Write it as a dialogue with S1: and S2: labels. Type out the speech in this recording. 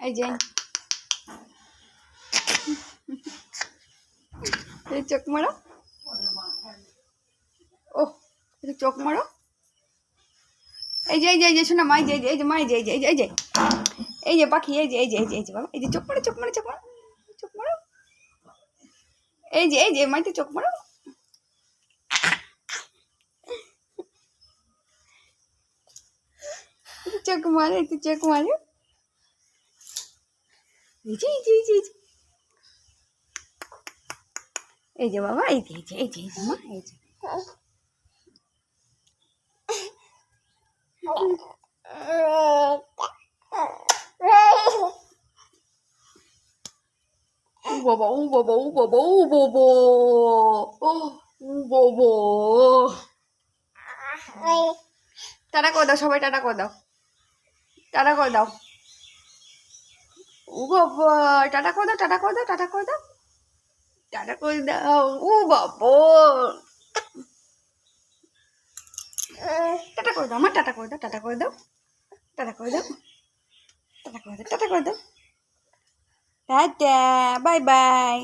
S1: এই যে চোখ মারো, ও চোখ মারো। এই যে এই যে এই যে শোনা মা, এই যে এই যে মা, এই যে এই যে এই যে এই যে পাখি, এই যে এই যে এই যে এই যে বাবা, এই যে চোখ মারো চোখ মারো চোখ মারো চোখ মারো, এই যে মাইতে চোখ মারো। চোখ মারো, একটু চোখ মারো। এই যে এই যে এই যে এই যে বাবা, এই যে এই যে এই যে এই যে মা, এই যে ও বাবা ও বাবা ও বাবা ও বাবা ও বাবা। টাটা করে দাও সবাই, টাটা করে দাও, টাটা করে দাও। ও বাবা টাটা করে দাও, টাটা করে দাও, টাটা করে দাও, টাটা করে দাও। ও বাবা টাটা করে দাও, আমার টাটা করে দাও, টাটা করে দাও, টাটা করে দাও, টাটা করে দাও, টাটা করে দাও, টাটা, বাই বাই।